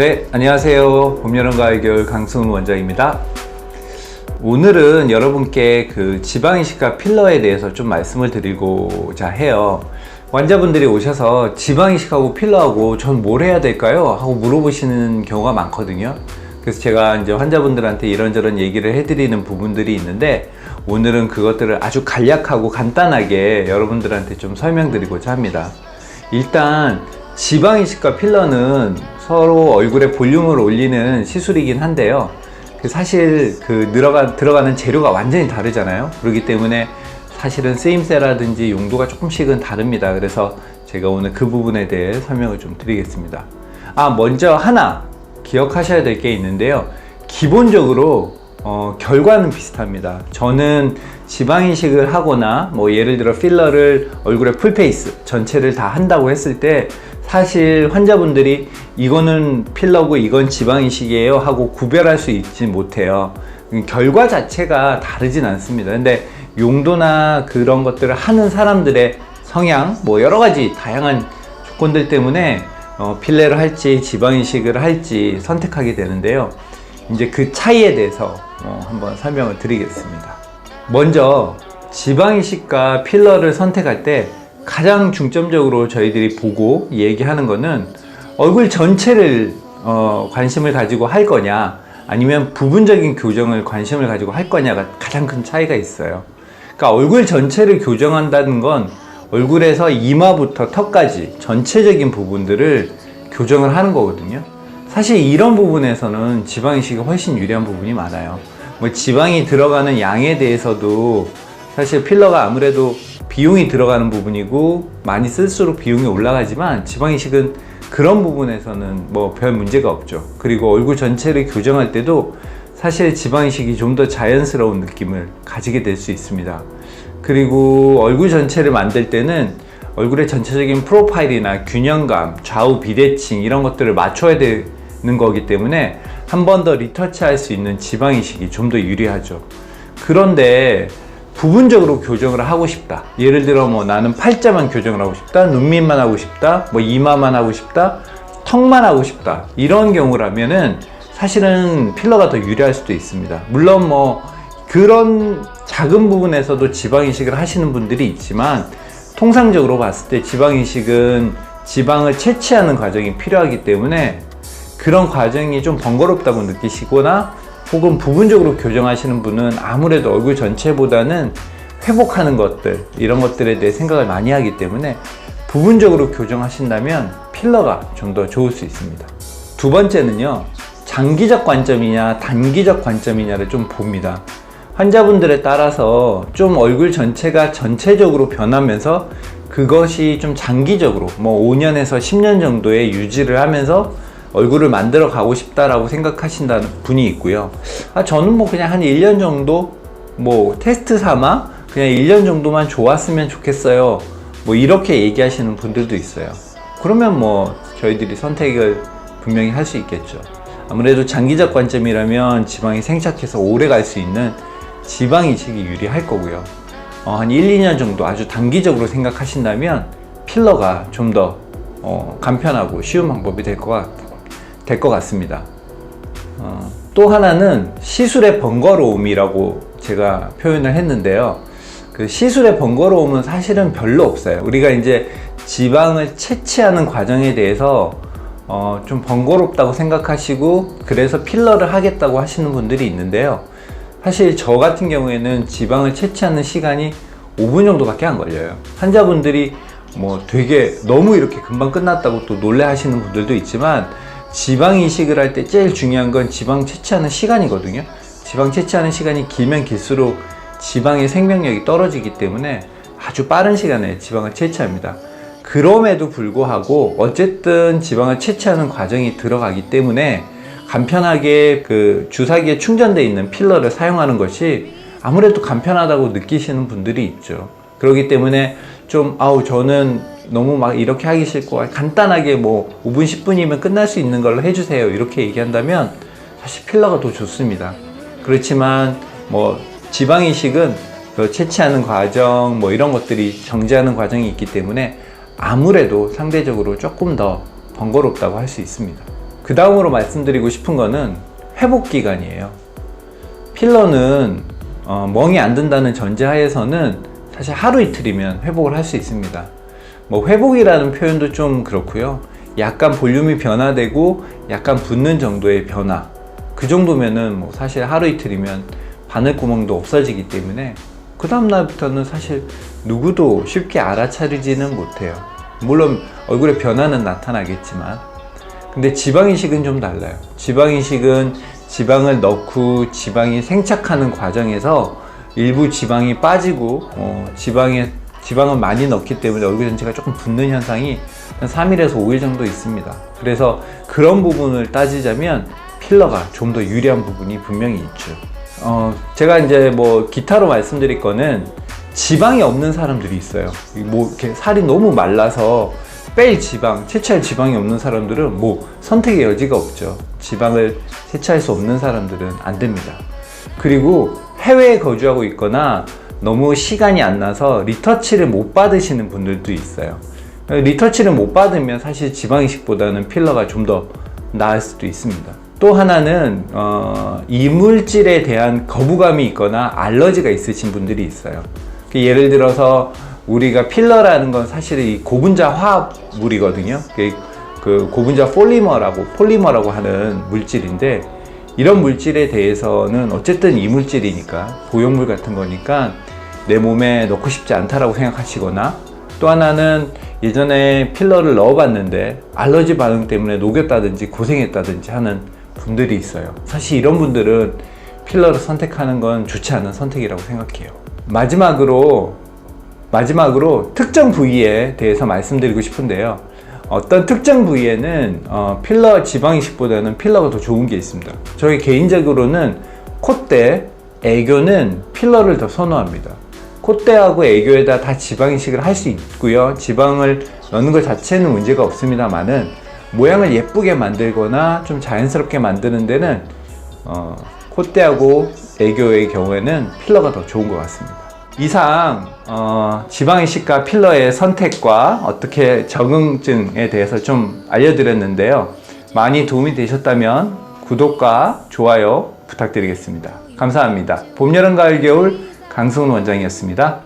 네, 안녕하세요. 봄, 여름, 가을, 겨울 강승훈 원장입니다. 오늘은 여러분께 그 지방이식과 필러에 대해서 좀 말씀을 드리고자 해요. 환자분들이 오셔서 지방이식하고 필러하고 전 뭘 해야 될까요? 하고 물어보시는 경우가 많거든요. 그래서 제가 이제 환자분들한테 이런저런 얘기를 해드리는 부분들이 있는데, 오늘은 그것들을 아주 간략하고 간단하게 여러분들한테 좀 설명드리고자 합니다. 일단 지방이식과 필러는 서로 얼굴에 볼륨을 올리는 시술이긴 한데요, 사실 들어가는 재료가 완전히 다르잖아요. 그렇기 때문에 사실은 쓰임새라든지 용도가 조금씩은 다릅니다. 그래서 제가 오늘 그 부분에 대해 설명을 좀 드리겠습니다. 먼저 하나 기억하셔야 될 게 있는데요, 기본적으로 결과는 비슷합니다. 저는 지방이식을 하거나 예를 들어 필러를 얼굴에 풀페이스 전체를 다 한다고 했을 때 사실 환자분들이 이거는 필러고 이건 지방이식이에요 하고 구별할 수 있지 못해요. 결과 자체가 다르진 않습니다. 근데 용도나 그런 것들을 하는 사람들의 성향, 여러 가지 다양한 조건들 때문에 필러를 할지 지방이식을 할지 선택하게 되는데요. 이제 그 차이에 대해서 한번 설명을 드리겠습니다. 먼저 지방이식과 필러를 선택할 때 가장 중점적으로 저희들이 보고 얘기하는 거는 얼굴 전체를 관심을 가지고 할 거냐, 아니면 부분적인 교정을 관심을 가지고 할 거냐가 가장 큰 차이가 있어요. 그러니까 얼굴 전체를 교정한다는 건 얼굴에서 이마부터 턱까지 전체적인 부분들을 교정을 하는 거거든요. 사실 이런 부분에서는 지방이식이 훨씬 유리한 부분이 많아요. 지방이 들어가는 양에 대해서도 사실 필러가 아무래도 비용이 들어가는 부분이고 많이 쓸수록 비용이 올라가지만 지방이식은 그런 부분에서는 별 문제가 없죠. 그리고 얼굴 전체를 교정할 때도 사실 지방이식이 좀 더 자연스러운 느낌을 가지게 될 수 있습니다. 그리고 얼굴 전체를 만들 때는 얼굴의 전체적인 프로파일이나 균형감, 좌우 비대칭 이런 것들을 맞춰야 되는 거기 때문에 한 번 더 리터치 할 수 있는 지방이식이 좀 더 유리하죠. 그런데 부분적으로 교정을 하고 싶다, 예를 들어 나는 팔자만 교정을 하고 싶다, 눈 밑만 하고 싶다, 이마만 하고 싶다, 턱만 하고 싶다, 이런 경우라면은 사실은 필러가 더 유리할 수도 있습니다. 물론 그런 작은 부분에서도 지방이식을 하시는 분들이 있지만, 통상적으로 봤을 때 지방이식은 지방을 채취하는 과정이 필요하기 때문에 그런 과정이 좀 번거롭다고 느끼시거나 혹은 부분적으로 교정하시는 분은 아무래도 얼굴 전체보다는 회복하는 것들, 이런 것들에 대해 생각을 많이 하기 때문에 부분적으로 교정하신다면 필러가 좀 더 좋을 수 있습니다. 두 번째는요, 장기적 관점이냐 단기적 관점이냐를 좀 봅니다. 환자분들에 따라서 좀 얼굴 전체가 전체적으로 변하면서 그것이 좀 장기적으로 5년에서 10년 정도의 유지를 하면서 얼굴을 만들어 가고 싶다라고 생각하신다는 분이 있고요. 저는 그냥 한 1년 정도 테스트 삼아 그냥 1년 정도만 좋았으면 좋겠어요, 이렇게 얘기하시는 분들도 있어요. 그러면 저희들이 선택을 분명히 할 수 있겠죠. 아무래도 장기적 관점이라면 지방이 생착해서 오래 갈 수 있는 지방이식이 유리할 거고요. 한 1, 2년 정도 아주 단기적으로 생각하신다면 필러가 좀 더 간편하고 쉬운 방법이 될 것 같습니다. 또 하나는 시술의 번거로움이라고 제가 표현을 했는데요, 그 시술의 번거로움은 사실은 별로 없어요. 우리가 이제 지방을 채취하는 과정에 대해서 좀 번거롭다고 생각하시고 그래서 필러를 하겠다고 하시는 분들이 있는데요, 사실 저 같은 경우에는 지방을 채취하는 시간이 5분 정도밖에 안 걸려요. 환자분들이 되게 너무 이렇게 금방 끝났다고 또 놀래 하시는 분들도 있지만, 지방 이식을 할 때 제일 중요한 건 지방 채취하는 시간이거든요. 지방 채취하는 시간이 길면 길수록 지방의 생명력이 떨어지기 때문에 아주 빠른 시간에 지방을 채취합니다. 그럼에도 불구하고 어쨌든 지방을 채취하는 과정이 들어가기 때문에 간편하게 그 주사기에 충전되어 있는 필러를 사용하는 것이 아무래도 간편하다고 느끼시는 분들이 있죠. 그렇기 때문에 저는 너무 이렇게 하기 싫고 간단하게 5분 10분이면 끝날 수 있는 걸로 해주세요, 이렇게 얘기한다면 사실 필러가 더 좋습니다. 그렇지만 지방이식은 채취하는 과정 이런 것들이 정제하는 과정이 있기 때문에 아무래도 상대적으로 조금 더 번거롭다고 할 수 있습니다. 그 다음으로 말씀드리고 싶은 거는 회복 기간이에요. 필러는 멍이 안 든다는 전제하에서는 사실 하루 이틀이면 회복을 할 수 있습니다. 뭐 회복이라는 표현도 좀 그렇고요. 약간 볼륨이 변화되고 약간 붓는 정도의 변화, 그 정도면은 뭐 사실 하루 이틀이면 바늘구멍도 없어지기 때문에 그 다음날부터는 사실 누구도 쉽게 알아차리지는 못해요. 물론 얼굴에 변화는 나타나겠지만, 근데 지방이식은 좀 달라요. 지방이식은 지방을 넣고 지방이 생착하는 과정에서 일부 지방이 빠지고 지방을 많이 넣기 때문에 얼굴 전체가 조금 붓는 현상이 한 3일에서 5일 정도 있습니다. 그래서 그런 부분을 따지자면 필러가 좀 더 유리한 부분이 분명히 있죠. 제가 이제 뭐 기타로 말씀드릴 거는 지방이 없는 사람들이 있어요. 뭐 이렇게 살이 너무 말라서 뺄 지방, 채취할 지방이 없는 사람들은 뭐 선택의 여지가 없죠. 지방을 채취할 수 없는 사람들은 안 됩니다. 그리고 해외에 거주하고 있거나 너무 시간이 안 나서 리터치를 못 받으시는 분들도 있어요. 리터치를 못 받으면 사실 지방이식보다는 필러가 좀 더 나을 수도 있습니다. 또 하나는 이물질에 대한 거부감이 있거나 알러지가 있으신 분들이 있어요. 예를 들어서 우리가 필러라는 건 사실 이 고분자 화합물이거든요. 그 고분자 폴리머라고 하는 물질인데, 이런 물질에 대해서는 어쨌든 이물질이니까, 보형물 같은 거니까 내 몸에 넣고 싶지 않다라고 생각하시거나, 또 하나는 예전에 필러를 넣어봤는데 알러지 반응 때문에 녹였다든지 고생했다든지 하는 분들이 있어요. 사실 이런 분들은 필러를 선택하는 건 좋지 않은 선택이라고 생각해요. 마지막으로 특정 부위에 대해서 말씀드리고 싶은데요. 어떤 특정 부위에는 필러 지방이식보다는 필러가 더 좋은 게 있습니다. 저희 개인적으로는 콧대, 애교는 필러를 더 선호합니다. 콧대하고 애교에다 다 지방이식을 할 수 있고요. 지방을 넣는 것 자체는 문제가 없습니다만은 모양을 예쁘게 만들거나 좀 자연스럽게 만드는 데는 콧대하고 애교의 경우에는 필러가 더 좋은 것 같습니다. 이상 지방이식과 필러의 선택과 어떻게 적응증에 대해서 좀 알려드렸는데요. 많이 도움이 되셨다면 구독과 좋아요 부탁드리겠습니다. 감사합니다. 봄, 여름, 가을, 겨울 강승훈 원장이었습니다.